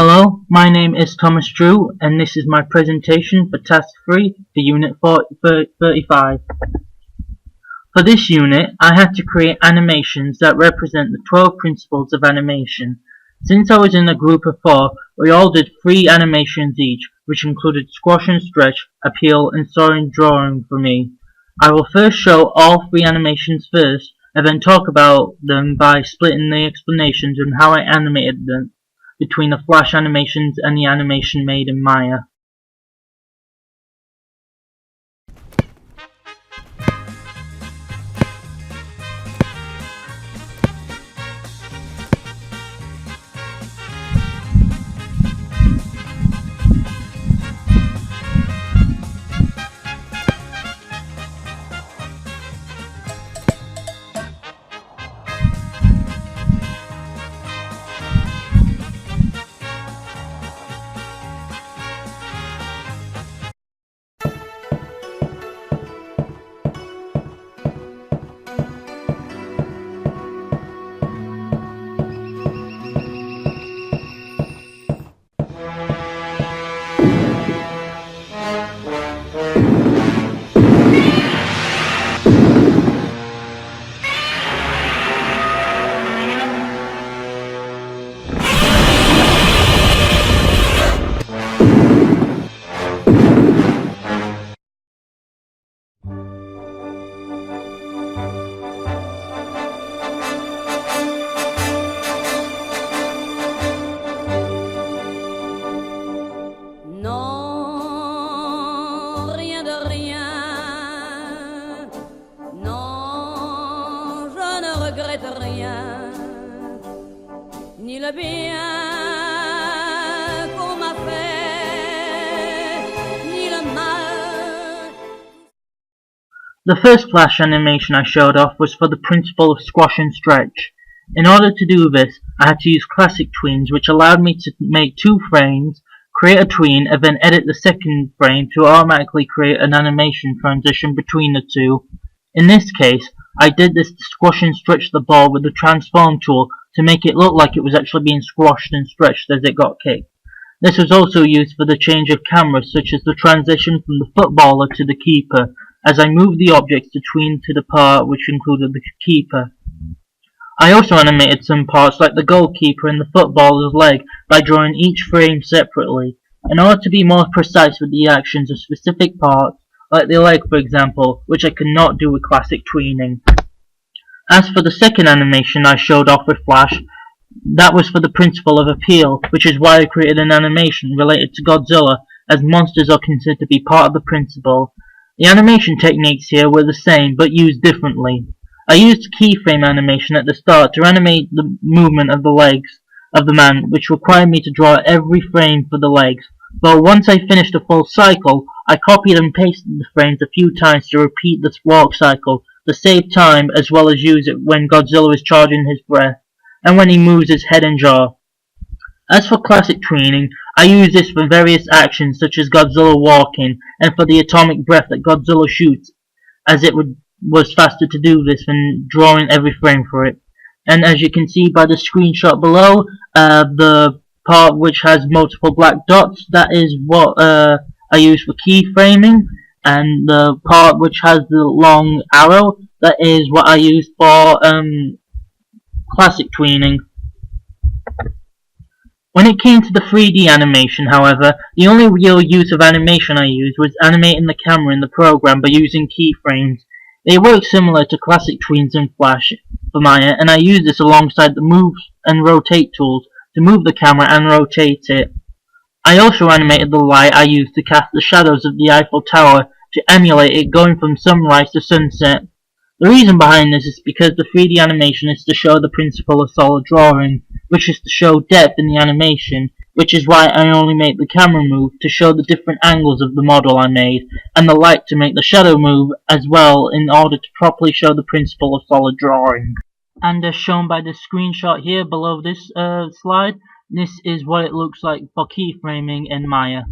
Hello, my name is Thomas Drew, and this is my presentation for Task 3 for Unit 35. For this unit, I had to create animations that represent the 12 principles of animation. Since I was in a group of 4, we all did 3 animations each, which included squash and stretch, appeal, and solid drawing for me. I will first show all 3 animations first, and then talk about them by splitting the explanations and how I animated them between the Flash animations and the animation made in Maya. Non, rien de rien. Non, je ne regrette rien. Ni le bien qu'on m'a fait, ni le mal. The first Flash animation I showed off was for the principle of squash and stretch. In order to do this, I had to use classic tweens, which allowed me to make 2 frames, create a tween, and then edit the second frame to automatically create an animation transition between the 2. In this case, I did this to squash and stretch the ball with the transform tool to make it look like it was actually being squashed and stretched as it got kicked. This was also used for the change of cameras, such as the transition from the footballer to the keeper, as I moved the objects to tween to the part which included the keeper. I also animated some parts like the goalkeeper and the footballer's leg by drawing each frame separately, in order to be more precise with the actions of specific parts, like the leg for example, which I could not do with classic tweening. As for the second animation I showed off with Flash, that was for the principle of appeal, which is why I created an animation related to Godzilla, as monsters are considered to be part of the principle. The animation techniques here were the same, but used differently. I used keyframe animation at the start to animate the movement of the legs of the man, which required me to draw every frame for the legs. But once I finished a full cycle, I copied and pasted the frames a few times to repeat the walk cycle, to save time as well as use it when Godzilla is charging his breath, and when he moves his head and jaw. As for classic tweening, I use this for various actions such as Godzilla walking, and for the atomic breath that Godzilla shoots, as it was faster to do this than drawing every frame for it. And as you can see by the screenshot below, the part which has multiple black dots, that is what I use for keyframing, and the part which has the long arrow, that is what I use for classic tweening. When it came to the 3D animation, however, the only real use of animation I used was animating the camera in the program by using keyframes. They work similar to classic tweens in Flash for Maya, and I use this alongside the move and rotate tools to move the camera and rotate it. I also animated the light I used to cast the shadows of the Eiffel Tower to emulate it going from sunrise to sunset. The reason behind this is because the 3D animation is to show the principle of solid drawing, which is to show depth in the animation, which is why I only make the camera move to show the different angles of the model I made, and the light to make the shadow move as well in order to properly show the principle of solid drawing. And as shown by the screenshot here below this slide, this is what it looks like for keyframing in Maya.